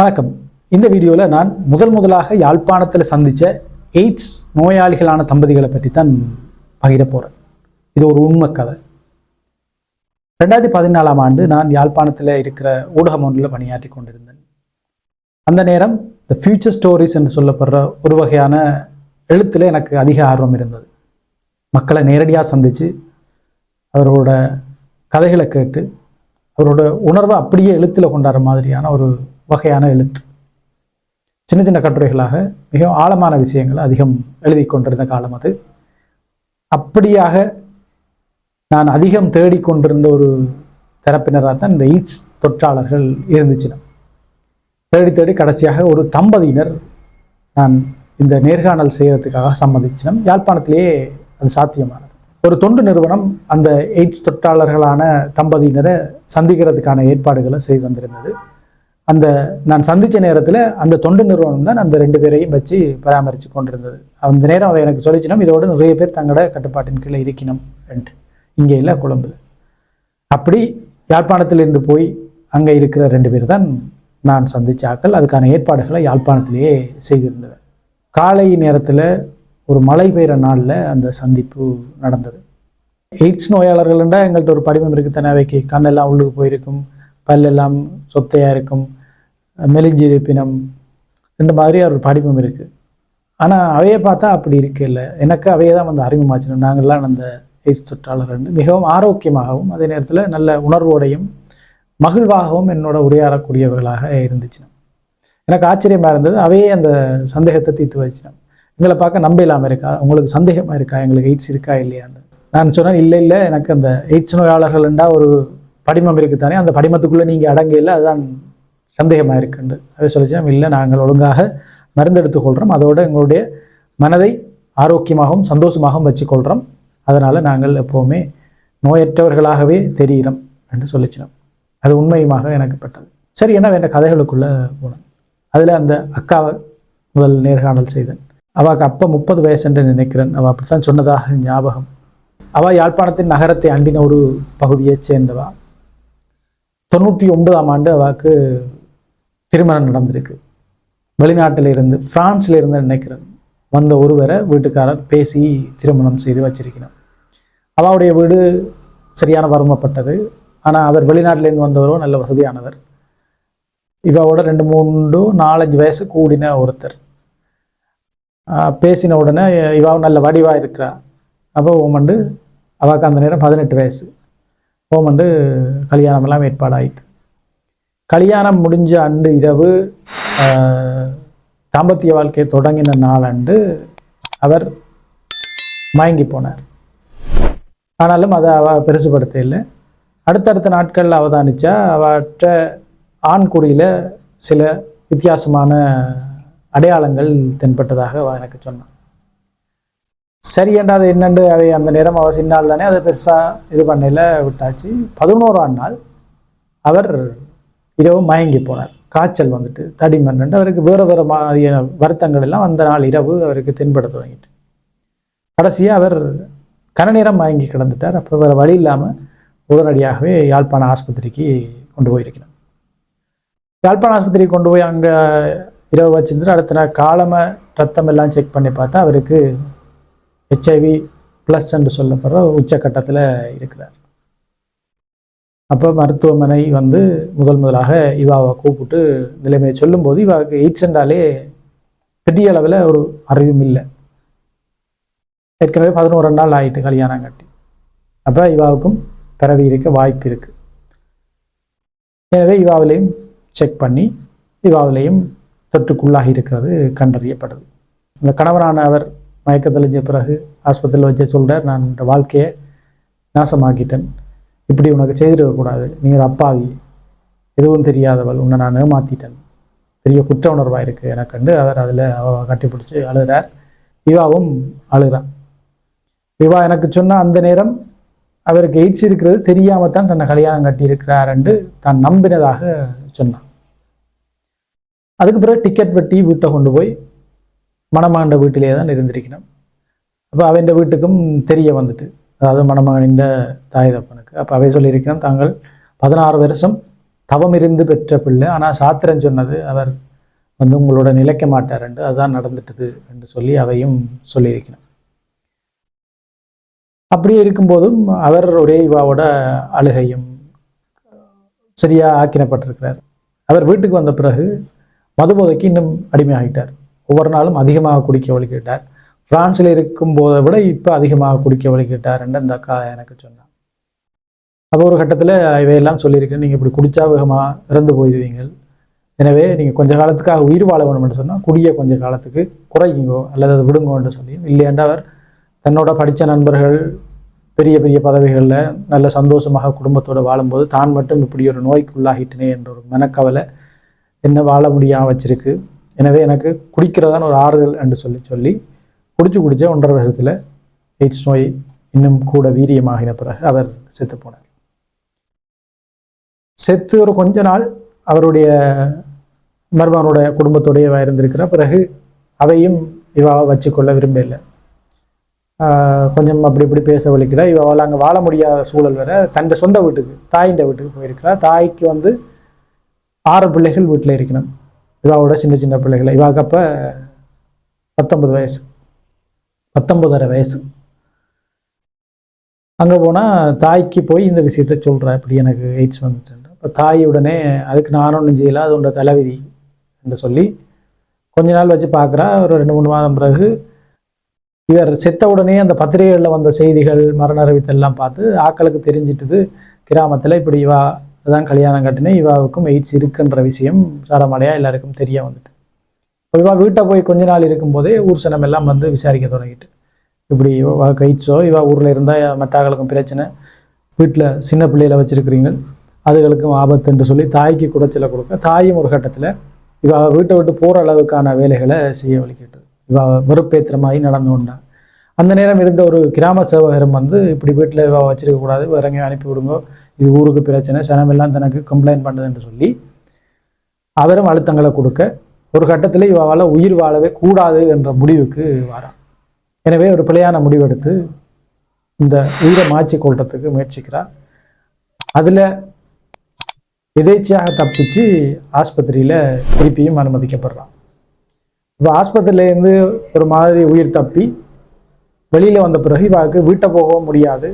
வணக்கம். இந்த வீடியோவில் நான் முதலாக யாழ்ப்பாணத்தில் சந்தித்த எய்ட்ஸ் நோயாளிகளான தம்பதிகளை பற்றி தான் பகிர போகிறேன். இது ஒரு உண்மை கதை. 2014ஆம் ஆண்டு நான் யாழ்ப்பாணத்தில் இருக்கிற ஊடகம் ஒன்றில் பணியாற்றி கொண்டிருந்தேன். அந்த நேரம் த ஃபியூச்சர் ஸ்டோரிஸ் என்று சொல்லப்படுற ஒரு வகையான எழுத்தில் எனக்கு அதிக ஆர்வம் இருந்தது. மக்களை நேரடியாக சந்தித்து அவரோட கதைகளை கேட்டு அவரோட உணர்வை அப்படியே எழுத்தில் கொண்டாடுற மாதிரியான ஒரு வகையான எழுத்து. சின்ன சின்ன கட்டுரைகளாக மிக ஆழமான விஷயங்களை அதிகம் எழுதி கொண்டிருந்த காலம் அது. அப்படியாக நான் அதிகம் தேடிக்கொண்டிருந்த ஒரு தரப்பினராக தான் இந்த எய்ட்ஸ் தொற்றாளர்கள் இருந்துச்சு. தேடி கடைசியாக ஒரு தம்பதியினர் நான் இந்த நேர்காணல் செய்யறதுக்காக சம்மதிச்சினோம். யாழ்ப்பாணத்திலேயே அது சாத்தியமானது. ஒரு தொண்டு நிறுவனம் அந்த எய்ட்ஸ் தொற்றாளர்களான தம்பதியினரை சந்திக்கிறதுக்கான ஏற்பாடுகளை செய்து வந்திருந்தது. அந்த நான் சந்தித்த நேரத்தில் அந்த தொண்டு நிறுவனம் தான் அந்த 2 பேரையும் வச்சு பராமரித்து கொண்டிருந்தது. அந்த நேரம் அவ எனக்கு சொல்லிச்சினோம், இதோட நிறைய பேர் தங்களோட கட்டுப்பாட்டின் கீழே இருக்கணும் இங்கே இல்லை, கொழும்புல. அப்படி யாழ்ப்பாணத்திலிருந்து போய் அங்கே இருக்கிற 2 பேர் தான் நான் சந்தித்த ஆக்கள். அதுக்கான ஏற்பாடுகளை யாழ்ப்பாணத்திலேயே செய்திருந்தவர். காலை நேரத்தில் ஒரு மழை பெய்கிற நாளில் அந்த சந்திப்பு நடந்தது. எய்ட்ஸ் நோயாளர்கள்ன்றா எங்கள்கிட்ட ஒரு படிமம் இருக்குது தானே. அவைக்கு கண்ணெல்லாம் உள்ளுக்கு போயிருக்கும், பல்லெல்லாம் சொத்தையாக இருக்கும், மெலிஞ்சி இருப்பினம், இந்த மாதிரி ஒரு படிமம் இருக்குது. ஆனால் அவையை பார்த்தா அப்படி இல்லை. எனக்கு அவையை தான் வந்து அறிமுகமாச்சினோம். நாங்கள்லாம் அந்த எய்ட்ஸ் தொற்றாளர்கள் மிகவும் ஆரோக்கியமாகவும் அதே நேரத்தில் நல்ல உணர்வோடையும் மகிழ்வாகவும் என்னோட உரையாடக்கூடியவர்களாக இருந்துச்சு. எனக்கு ஆச்சரியமாக இருந்தது. அவையே அந்த சந்தேகத்தை தீர்த்து வச்சினோம். எங்களை பார்க்க நம்ப இல்லாமல் இருக்கா, உங்களுக்கு சந்தேகமாக இருக்கா, எங்களுக்கு எய்ட்ஸ் இருக்கா இல்லையான்னு. நான் சொன்னேன், இல்லை எனக்கு அந்த எய்ட்ஸ் நோயாளர்கள்ண்டா ஒரு படிமம் இருக்குது தானே, அந்த படிமத்துக்குள்ளே நீங்கள் அடங்க இல்லை, அதுதான் சந்தேகமாக இருக்குண்டு. அதை சொல்லிச்சோம், இல்லை நாங்கள் ஒழுங்காக மருந்தெடுத்துக்கொள்கிறோம், அதோடு எங்களுடைய மனதை ஆரோக்கியமாகவும் சந்தோஷமாகவும் வச்சுக்கொள்கிறோம், அதனால் நாங்கள் எப்போவுமே நோயற்றவர்களாகவே தெரிகிறோம் என்று சொல்லிச்சினோம். அது உண்மையுமாக எனக்கு பட்டது. சரி, என்ன வேண்ட கதைகளுக்குள்ளே போனேன். அதில் அந்த அக்காவை முதல் நேர்காணல் செய்தேன். அவளுக்கு அப்போ 30 வயசு என்று நினைக்கிறேன். அவள் அப்படித்தான் சொன்னதாக ஞாபகம். அவள் யாழ்ப்பாணத்தின் நகரத்தை அண்டின ஒரு பகுதியைச் சேர்ந்தவா. 99ஆம் ஆண்டு அவளுக்கு திருமணம் நடந்திருக்கு. வெளிநாட்டில் இருந்து, பிரான்ஸில் இருந்து நினைக்கிறேன் வந்த ஒருவரை வீட்டுக்காரர் பேசி திருமணம் செய்து வச்சிருக்கிறார். அவளுடைய வீடு சரியான வறுமைப்பட்டது. ஆனால் அவர் வெளிநாட்டிலேருந்து வந்தவரோ நல்ல வசதியானவர். இவாவோட 2, 3, 4, 5 வயசு கூடின ஒருத்தர். பேசின உடனே இவாவும் நல்ல வடிவாக இருக்கிறா. அப்போ ஓமண்டு அவளுக்கு அந்த நேரம் 18 வயசு. ஓமண்டு கல்யாணமெல்லாம் ஏற்பாடாயிட்டு. கல்யாணம் முடிஞ்ச அன்று இரவு தாம்பத்திய வாழ்க்கையை தொடங்கின நாளன்று அவர் மயங்கி போனார். ஆனாலும் அதை அவள் பெருசுபடுத்த இல்லை. அடுத்தடுத்த நாட்களில் அவதானிச்சா அவற்ற ஆண்குறியில் சில வித்தியாசமான அடையாளங்கள் தென்பட்டதாக அவள் எனக்கு சொன்னான். சரி என்றால் அது என்னண்டு அவை அந்த நேரம் அவள் சின்னால் தானே, அதை பெருசாக இது பண்ணையில் விட்டாச்சு. 11ஆம் நாள் அவர் இரவு மயங்கி போனார். காய்ச்சல் வந்துட்டு தடிமன் அவருக்கு வேறு மாதிரியான வருத்தங்கள் எல்லாம் அந்த நாள் இரவு அவருக்கு தென்பட தொடங்கிட்டு கடைசியாக அவர் கனநேரம் மயங்கி கிடந்துட்டார். அப்போ வேறு வழி இல்லாமல் உடனடியாகவே யாழ்ப்பாண ஆஸ்பத்திரிக்கு கொண்டு போயிருக்கிறார். யாழ்ப்பாண ஆஸ்பத்திரிக்கு கொண்டு போய் அங்கே இரவு வச்சிருந்துட்டு அடுத்த நாள் காலமாக ரத்தம் எல்லாம் செக் பண்ணி பார்த்தா அவருக்கு HIV+ என்று சொல்லப்படுற உச்சக்கட்டத்தில் இருக்கிறார். அப்போ மருத்துவமனை வந்து முதலாக இவாவை கூப்பிட்டு நிலைமையை சொல்லும்போது இவாவுக்கு எய்ட்ஸ் என்றாலே பெரிய அளவில் ஒரு அறிவும் இல்லை. ஏற்கனவே 11 நாள் ஆகிட்டு கல்யாணம் கட்டி. அப்போ இவாவுக்கும் பிறவி இருக்க வாய்ப்பு இருக்குது. எனவே இவாவிலையும் செக் பண்ணி இவாவிலையும் தொற்றுக்குள்ளாகி இருக்கிறது கண்டறியப்படுது. இந்த கணவனான அவர் மயக்க தெளிஞ்ச பிறகு ஆஸ்பத்திரியில் வச்சு சொல்கிறார், நான் என் வாழ்க்கையை நாசமாக்கிட்டேன், இப்படி உனக்கு செய்திருக்கக்கூடாது, நீங்கள் அப்பாவி, எதுவும் தெரியாதவள், உன்னை நான் ஏமாற்றிட்டேன், பெரிய குற்ற உணர்வாக இருக்குது எனக்குண்டு அவர் அதில் கட்டிப்பிடிச்சி அழுகிறார். இவாவும் அழுகிறான். இவா எனக்கு சொன்ன அந்த நேரம் அவருக்கு எய்ட்ஸ் இருக்கிறது தெரியாமல் தான் தன்னை கல்யாணம் கட்டியிருக்கிறார் என்று தான் நம்பினதாக சொன்னான். அதுக்கு பிறகு டிக்கெட் வெட்டி வீட்டை கொண்டு போய் மணமகண்ட வீட்டிலே தான் இருந்திருக்கணும். அப்போ அவன் வீட்டுக்கும் தெரிய வந்துட்டு, அதாவது மணமகனின் தாய் தப்பனுக்கு. அப்போ அவை சொல்லியிருக்கிறோம், தாங்கள் 16 வருஷம் தவம் இருந்து பெற்ற பிள்ளை, ஆனால் சாத்திரம் சொன்னது அவர் வந்து உங்களோட நிலைக்க மாட்டார் என்று அதுதான் நடந்துட்டது என்று சொல்லி அவையும் சொல்லியிருக்கிறார். அப்படியே இருக்கும்போதும் அவர் ஒரே இவாவோட அழுகையும் சரியா ஆக்கினப்பட்டிருக்கிறார். அவர் வீட்டுக்கு வந்த பிறகு மதுபோதைக்கு இன்னும் அடிமையாகிட்டார். ஒவ்வொரு நாளும் அதிகமாக குடிக்க வழிகிட்டார். பிரான்ஸில் இருக்கும் போதை விட இப்போ அதிகமாக குடிக்க வழிகிட்டார் என்று அந்த அக்கா எனக்கு சொன்னார். அப்போ ஒரு கட்டத்தில் இவையெல்லாம் சொல்லியிருக்கேன், நீங்கள் இப்படி குடிச்சா வேகமாக இறந்து போயிடுவீங்க, எனவே நீங்கள் கொஞ்ச காலத்துக்காக உயிர் வாழ வேணும் என்று சொன்னால் குடிய கொஞ்ச காலத்துக்கு குறைக்குங்கோ அல்லது அதை விடுங்கோன்னு சொல்லி, இல்லையென்ற அவர் தன்னோட படித்த நண்பர்கள் பெரிய பெரிய பதவிகளில் நல்ல சந்தோஷமாக குடும்பத்தோடு வாழும்போது தான் மட்டும் இப்படி ஒரு நோய்க்குள்ளாகிட்டனே என்ற ஒரு மனக்கவலை என்ன வாழ முடியாமல் வச்சிருக்கு. எனவே எனக்கு குடிக்கிறதான் ஒரு ஆறுதல் என்று சொல்லி குடிச்சு 1.5 வருஷத்தில் எய்ட்ஸ் நோய் இன்னும் கூட வீரியமாகின பிறகு அவர் செத்து போனார். செத்து ஒரு கொஞ்ச நாள் அவருடைய மருமகனோட குடும்பத்தோடைய இருந்திருக்கிற பிறகு அவையும் இவாவை வச்சுக்கொள்ள விரும்பலை. கொஞ்சம் அப்படி இப்படி பேச வலிக்கிற இவாவால் அங்கே வாழ முடியாத சூழல் வர தன் சொந்த வீட்டுக்கு தாயின் வீட்டுக்கு போயிருக்கிறா. தாய்க்கு வந்து 6 பிள்ளைகள் வீட்டில் இருக்கணும். இவாவோட சின்ன சின்ன பிள்ளைகளை. இவாவுக்கு அப்போ 19 வயசு, 19.5 வயசு. அங்கே போனால் தாய்க்கு போய் இந்த விஷயத்த சொல்கிறா, இப்படி எனக்கு எய்ட்ஸ் வந்துட்டு. இப்போ தாய் உடனே அதுக்கு நான் ஒன்றும் செய்யலை, அது உன்னோட தலைவிதி என்று சொல்லி கொஞ்ச நாள் வச்சு பார்க்குறா. ஒரு 2-3 மாதம் பிறகு இவர் செத்த உடனே அந்த பத்திரிகைகளில் வந்த செய்திகள் மரண அறிவித்தெல்லாம் பார்த்து ஆக்களுக்கு தெரிஞ்சிட்டுது, கிராமத்தில் இப்படி இவா அதான் கல்யாணம் கட்டினேன், இவாவுக்கும் எய்ட்ஸ் இருக்குன்ற விஷயம் சாடமாடையாக எல்லாருக்கும் தெரிய வந்துட்டு. இவா வீட்டை போய் கொஞ்ச நாள் இருக்கும்போதே ஊர் சனம் எல்லாம் வந்து விசாரிக்க தொடங்கிட்டு, இப்படி இவாவுக்கு எய்ட்ஸோ, இவா ஊரில் இருந்தால் மற்றாக்களுக்கும் பிரச்சனை, வீட்டில் சின்ன பிள்ளைகளை வச்சுருக்கிறீங்க, அதுகளுக்கும் ஆபத்து என்று சொல்லி தாய்க்கு குடைச்சலை கொடுக்க, தாயும் ஒரு கட்டத்தில் இவா வீட்டை விட்டு போகிற அளவுக்கான வேலைகளை செய்ய வலிக்கிட்டு இவா வெறுப்பேத்திரமாகி நடந்து கொண்டா. அந்த நேரம் இருந்த ஒரு கிராம சேவகரும் வந்து இப்படி வீட்டில் இவா வச்சிருக்கக்கூடாது, வேற எங்கேயும் அனுப்பி விடுங்கோ, இது ஊருக்கு பிரச்சனை, சனமெல்லாம் தனக்கு கம்ப்ளைண்ட் பண்ணுதுன்னு சொல்லி அவரும் அழுத்தங்களை கொடுக்க ஒரு கட்டத்தில் இவாவால் உயிர் வாழவே கூடாது என்ற முடிவுக்கு வரான். எனவே ஒரு பிழையான முடிவெடுத்து இந்த உயிரை மாற்றி கொள்றதுக்கு முயற்சிக்கிறார். அதில் எதேச்சியாக தப்பிச்சு ஆஸ்பத்திரியில் திருப்பியும் அனுமதிக்கப்படுறான். இப்போ ஆஸ்பத்திரியிலேருந்து ஒரு மாதிரி உயிர் தப்பி வெளியில் வந்த பிறகு இவாவுக்கு வீட்டை போகவும் முடியாது,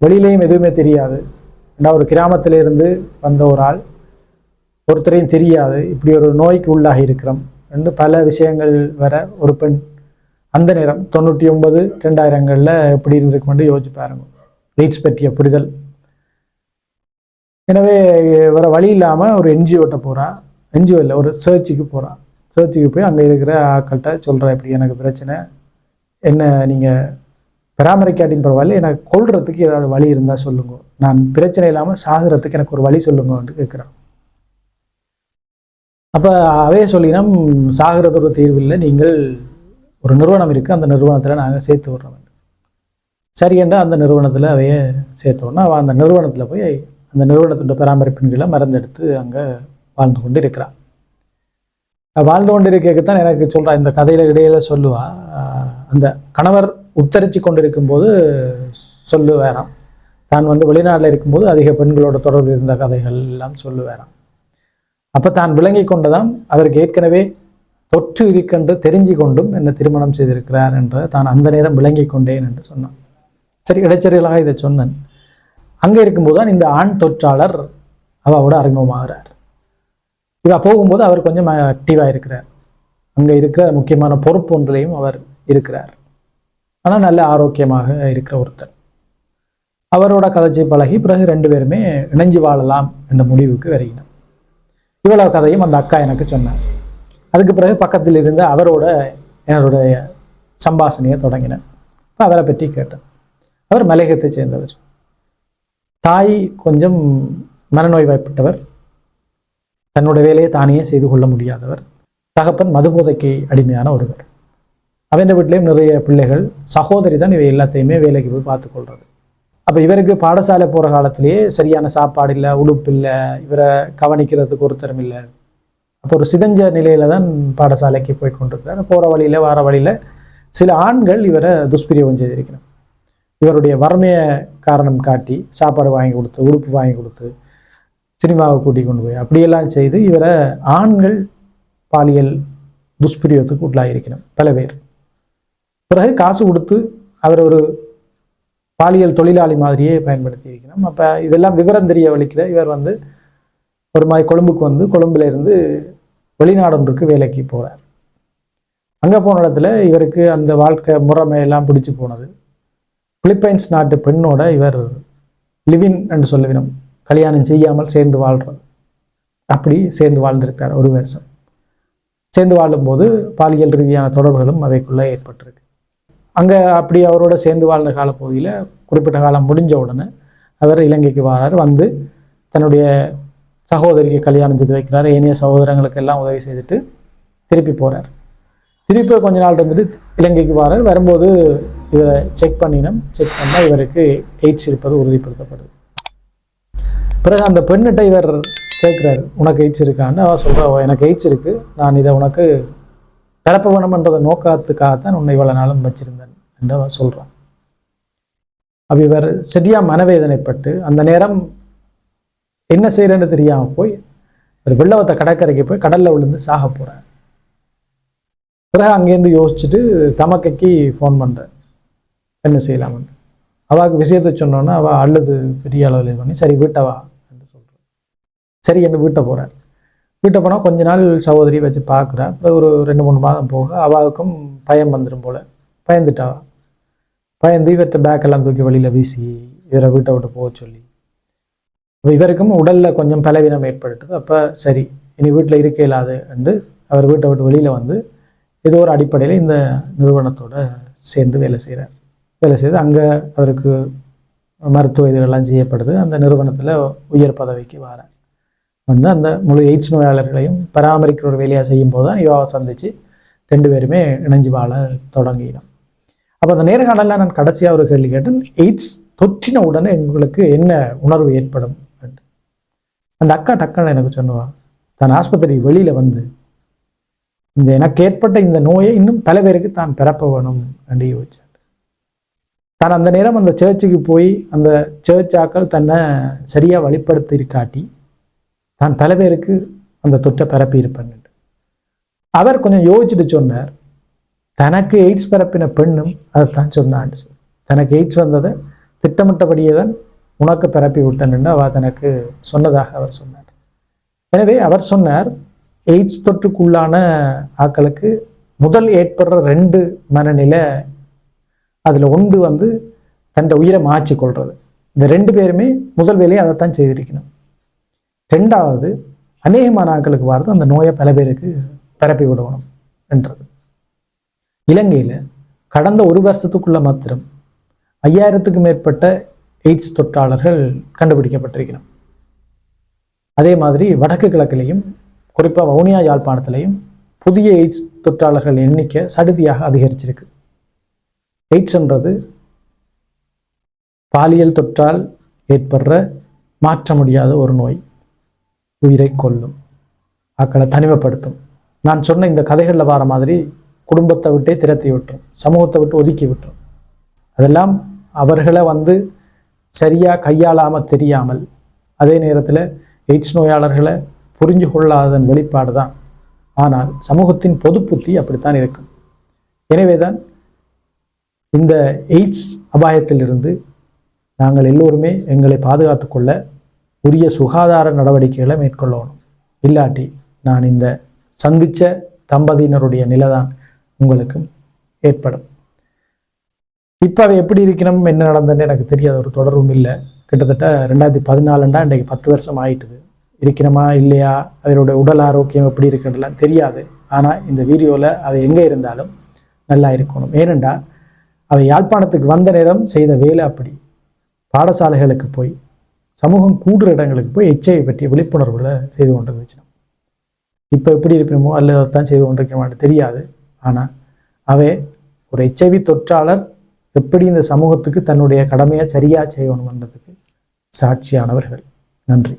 வெளியிலையும் எதுவுமே தெரியாது. ஏன்னா ஒரு கிராமத்திலிருந்து வந்த ஒரு ஆள், ஒருத்தரையும் தெரியாது, இப்படி ஒரு நோய்க்கு உள்ளாகி இருக்கிறோம் என்று பல விஷயங்கள் வர ஒரு பெண் அந்த நேரம் 99, 2000களில் எப்படி இருந்திருக்குமென்று யோசிச்சு பாருங்க, எய்ட்ஸ் பற்றிய புரிதல். எனவே வர வழி இல்லாமல் ஒரு என்ஜிஓட்ட போகிறா, என்ஜிஓ இல்லை ஒரு சர்ச்சுக்கு போகிறா. சர்ச்சுக்கு போய் அங்கே இருக்கிற ஆட்கள்கிட்ட சொல்கிறா, இப்படி எனக்கு பிரச்சனை, என்ன நீங்கள் பராமரிக்காட்டின்னு பரவாயில்ல, எனக்கு கொள்றதுக்கு ஏதாவது வழி இருந்தால் சொல்லுங்க, நான் பிரச்சனை இல்லாமல் சாகிறதுக்கு எனக்கு ஒரு வழி சொல்லுங்கன்னு கேட்குறான். அப்போ அவே சொல்லினோம், சாகிறது ஒரு தீர்வு இல்லை, நீங்கள் ஒரு நிறுவனம் இருக்குது, அந்த நிறுவனத்தில் நாங்கள் சேர்த்து விட்றோம். சரி என்றால் அந்த நிறுவனத்தில் அவையே சேர்த்தோன்னா அவள் அந்த நிறுவனத்தில் போய் அந்த நிறுவனத்தோட பராமரிப்பின் கீழே மருந்தெடுத்து அங்கே வாழ்ந்து கொண்டு இருக்கிறாள். வாழ்ந்து கொண்டு இருக்கத்தான் எனக்கு சொல்கிறா, இந்த கதையில் இடையில சொல்லுவா, அந்த கணவர் உத்தரித்து கொண்டிருக்கும் போது சொல்லுவேறாம், தான் வந்து வெளிநாட்டில் இருக்கும்போது அதிக பெண்களோட தொடர்பு இருந்த கதைகள் எல்லாம் சொல்லுவேறாம். அப்போ தான் விளங்கி கொண்டதாம் அவருக்கு ஏற்கனவே தொற்று இருக்கென்று தெரிஞ்சு கொண்டும் என்னை திருமணம் செய்திருக்கிறார் என்ற தான் அந்த நேரம் விளங்கி கொண்டேன் என்று சொன்னான். சரி, இடைச்செறிகளாக இதை சொன்னேன். அங்கே இருக்கும்போது தான் இந்த ஆண் தொற்றாளர் அவாவோட அறிமுகமாகிறார். இவா போகும்போது அவர் கொஞ்சம் ஆக்டிவாக இருக்கிறார், அங்கே இருக்கிற முக்கியமான பொறுப்பு ஒன்றிலையும் அவர் இருக்கிறார். ஆனால் நல்ல ஆரோக்கியமாக இருக்கிற ஒருத்தர். அவரோட கதைச்சி பழகி பிறகு 2 பேருமே இணைஞ்சு வாழலாம் என்ற முடிவுக்கு வருகினார். இவ்வளவு கதையும் அந்த அக்கா எனக்கு சொன்னார். அதுக்கு பிறகு பக்கத்தில் இருந்த அவரோட என்னுடைய சம்பாஷணையை தொடங்கினேன். இப்போ அவரை பற்றி கேட்டேன். அவர் மலையகத்தை சேர்ந்தவர், தாய் கொஞ்சம் மனநோய்வாய்ப்பட்டவர், தன்னுடைய வேலையை தானே செய்து கொள்ள முடியாதவர், தகப்பன் மதுபோதைக்கு அடிமையான ஒருவர். அவன் வீட்டிலையும் நிறைய பிள்ளைகள், சகோதரி தான் இவை எல்லாத்தையுமே வேலைக்கு போய் பார்த்து கொள்றது. அப்போ இவருக்கு பாடசாலை போகிற காலத்திலேயே சரியான சாப்பாடு இல்லை, உடுப்பு இல்லை, இவரை கவனிக்கிறதுக்கு ஒருத்தரும் இல்லை. அப்போ ஒரு சிதஞ்ச நிலையில தான் பாடசாலைக்கு போய் கொண்டிருக்கிறார். போகிற வழியில் வார வழியில் சில ஆண்கள் இவரை துஷ்பிரயோகம் செய்திருக்கிறார். இவருடைய வறுமையை காரணம் காட்டி சாப்பாடு வாங்கி கொடுத்து, உடுப்பு வாங்கி கொடுத்து, சினிமாவை கூட்டிக் கொண்டு போய் அப்படியெல்லாம் செய்து இவரை ஆண்கள் பாலியல் துஷ்பிரயோகத்துக்கு உள்ளாயிருக்கணும் பல பேர். பிறகு காசு கொடுத்து அவர் ஒரு பாலியல் தொழிலாளி மாதிரியே பயன்படுத்தி இருக்கணும். அப்போ இதெல்லாம் விவரம் தெரிய வலிக்கிற இவர் வந்து ஒரு மாதிரி கொழும்புக்கு வந்து கொழும்புல இருந்து வெளிநாடு ஒன்றுக்கு வேலைக்கு போகிறார். அங்கே போன இடத்துல இவருக்கு அந்த வாழ்க்கை முறைமையெல்லாம் பிடிச்சி போனது. பிலிப்பைன்ஸ் நாட்டு பெண்ணோட இவர் லிவின் என்று சொல்லுவினம், கல்யாணம் செய்யாமல் சேர்ந்து வாழ்றார். அப்படி சேர்ந்து வாழ்ந்திருக்கிறார் ஒரு வருஷம். சேர்ந்து வாழும்போது பாலியல் ரீதியான தொடர்புகளும் அவைக்குள்ளே ஏற்பட்டிருக்கு. அங்கே அப்படி அவரோட சேர்ந்து வாழ்ந்த காலப்பகுதியில் குறிப்பிட்ட காலம் முடிஞ்ச உடனே அவர் இலங்கைக்கு வரார். வந்து தன்னுடைய சகோதரிக்கு கல்யாணம் செய்து வைக்கிறார். ஏனைய சகோதரங்களுக்கு எல்லாம் உதவி செய்துட்டு திருப்பி போகிறார். திருப்பி கொஞ்ச நாள் இருந்துட்டு இலங்கைக்கு வரார். வரும்போது இவரை செக் பண்ணால் இவருக்கு எய்ட்ஸ் இருப்பது உறுதிப்படுத்தப்படுது. பிறகு அந்த பெண்ணிட்ட இவர் கேட்குறாரு, உனக்கு எய்ட்ஸ் இருக்கான்னு. அவள் சொல்கிறா, எனக்கு எய்ட்ஸ் இருக்குது, நான் இதை உனக்கு பரப்ப வேணும்ன்றதை நோக்கத்துக்காகத்தான் உன்னை இவ்வளோ நாளும் வச்சிருந்தேன் என்று அவள் சொல்கிறான். அப்போ இவர் சரியாக மனவேதனைப்பட்டு அந்த நேரம் என்ன செய்கிறேன்னு தெரியாமல் போய் ஒரு வெள்ளவத்தை கடற்கரைக்கு போய் கடலில் விழுந்து சாக போகிறார். பிறகு அங்கேருந்து யோசிச்சுட்டு தமக்கைக்கு ஃபோன் பண்ணுறேன், என்ன செய்யலாம்னு. அவளுக்கு விஷயத்தை சொன்னோன்னா அவள் அழுது பெரிய அளவில் இது பண்ணி, சரி வீட்டை வா என்று சொல்கிறேன். சரி என்று வீட்டை போகிறார். வீட்டை போனால் கொஞ்ச நாள் சகோதரி வச்சு பார்க்குறா. அப்புறம் ஒரு 2-3 மாதம் போக அவளுக்கும் பயம் வந்துடும் போல். பயந்துட்டாவா. பயந்து இவர்கிட்ட பேக்கெல்லாம் தூக்கி வெளியில் வீசி இவரை வீட்டை விட்டு போக சொல்லி, அப்போ இவருக்கும் உடலில் கொஞ்சம் பலவீனம் ஏற்படுத்துது. அப்போ சரி இனி வீட்டில் இருக்க இயலாது என்று அவர் வீட்டை விட்டு வெளியில் வந்து ஏதோ ஒரு அடிப்படையில் இந்த நிறுவனத்தோட சேர்ந்து வேலை செய்கிறார். வேலை செய்து அங்கே அவருக்கு மருத்துவ இதெல்லாம் செய்யப்படுது. அந்த நிறுவனத்தில் உயர் பதவிக்கு வரார். வந்து அந்த முழு எய்ட்ஸ் நோயாளர்களையும் பராமரிக்கிற ஒரு வேலையாக செய்யும் போது தான் யுவாவை சந்தித்து 2 பேருமே இணைஞ்சு வாழ தொடங்கினோம். அப்போ அந்த நேர்காணலில் நான் கடைசியாக ஒரு கேள்வி கேட்டேன், எய்ட்ஸ் தொற்றின உடனே உங்களுக்கு என்ன உணர்வு ஏற்படும்? அந்த அக்கா டக்குன்னு எனக்கு சொன்னுவா, தான் ஆஸ்பத்திரி வெளியில் வந்து இந்த எனக்கு ஏற்பட்ட இந்த நோயை இன்னும் பல பேருக்கு தான் பிறப்ப வேணும் என்று யோசிச்சார். தான் அந்த நேரம் அந்த சர்ச்சுக்கு போய் அந்த சர்ச் ஆக்கள் தன்னை சரியாக வழிப்படுத்தி இருக்காட்டி தான் பல பேருக்கு அந்த தொற்றை பரப்பி இருப்பேன். அவர் கொஞ்சம் யோசிச்சுட்டு சொன்னார், தனக்கு எய்ட்ஸ் பரப்பின பெண்ணும் அதைத்தான் சொன்னான்னு சொல்லி, தனக்கு எய்ட்ஸ் வந்ததை திட்டமிட்டபடியே தான் உனக்கு பரப்பி விட்டேன் என்று அவர் தனக்கு சொன்னதாக அவர் சொன்னார். எனவே அவர் சொன்னார், எய்ட்ஸ் தொற்றுக்குள்ளான ஆக்களுக்கு முதல் ஏற்படுற 2 மனநிலை, அதில் ஒன்று வந்து தன்னை உயிரை மாற்றி கொள்வது. இந்த 2 பேருமே முதல் வேலையை அதைத்தான் செய்திருக்கணும். 2வது அநேகமான ஆக்களுக்கு வார்த்தை அந்த நோயை பல பேருக்கு பரப்பி விடணும் என்றது. இலங்கையில் கடந்த 1 வருஷத்துக்குள்ள மாத்திரம் 5000க்கும் மேற்பட்ட எய்ட்ஸ் தொற்றாளர்கள் கண்டுபிடிக்கப்பட்டிருக்கணும். அதே மாதிரி வடக்கு கிழக்கிலையும் குறிப்பாக வவுனியா யாழ்ப்பாணத்திலையும் புதிய எய்ட்ஸ் தொற்றாளர்கள் எண்ணிக்கை சடுதியாக அதிகரிச்சிருக்கு. எய்ட்ஸ்ன்றது பாலியல் தொற்றால் ஏற்படுற மாற்ற முடியாத ஒரு நோய். உயிரை கொல்லும், ஆக்களை தனிமைப்படுத்தும். நான் சொன்ன இந்த கதைகளில் வர மாதிரி குடும்பத்தை விட்டே திரத்தி விட்டுரும், சமூகத்தை விட்டு ஒதுக்கி விட்டுரும். அதெல்லாம் அவர்களை வந்து சரியாக கையாளாமல் தெரியாமல், அதே நேரத்தில் எய்ட்ஸ் நோயாளர்களை புரிஞ்சு கொள்ளாததன் வெளிப்பாடு தான். ஆனால் சமூகத்தின் பொது புத்தி அப்படித்தான் இருக்கும். எனவே தான் இந்த எய்ட்ஸ் அபாயத்திலிருந்து நாங்கள் எல்லோருமே எங்களை பாதுகாத்து கொள்ள உரிய சுகாதார நடவடிக்கைகளை மேற்கொள்ளணும். இல்லாட்டி நான் இந்த சந்தித்த தம்பதியினருடைய நிலைதான் உங்களுக்கும் ஏற்படும். இப்போ அவை எப்படி இருக்கணும், என்ன நடந்ததுன்னு எனக்கு தெரியாத ஒரு தொடர்பும் இல்லை. கிட்டத்தட்ட 2014 இன்றைக்கு 10 வருஷம் ஆயிட்டுது. இருக்கணுமா இல்லையா, அவருடைய உடல் ஆரோக்கியம் எப்படி இருக்குன்றலாம் தெரியாது. ஆனால் இந்த வீடியோவில் அவை எங்கே இருந்தாலும் நல்லா இருக்கணும். ஏனெண்டா அவை யாழ்ப்பாணத்துக்கு வந்த நேரம் செய்த வேலை அப்படி. பாடசாலைகளுக்கு போய் சமூகம் கூடுற இடங்களுக்கு போய் HIV பற்றிய விழிப்புணர்வுகளை செய்து கொண்டிருந்துச்சு. இப்போ எப்படி இருக்கணுமோ அல்லது அதைத்தான் செய்து கொண்டிருக்கணுமான்னு தெரியாது. ஆனால் அவை ஒரு HIV தொற்றாளர் எப்படி இந்த சமூகத்துக்கு தன்னுடைய கடமையை சரியாக செய்யணும்ன்றதுக்கு சாட்சியானவர்கள். நன்றி.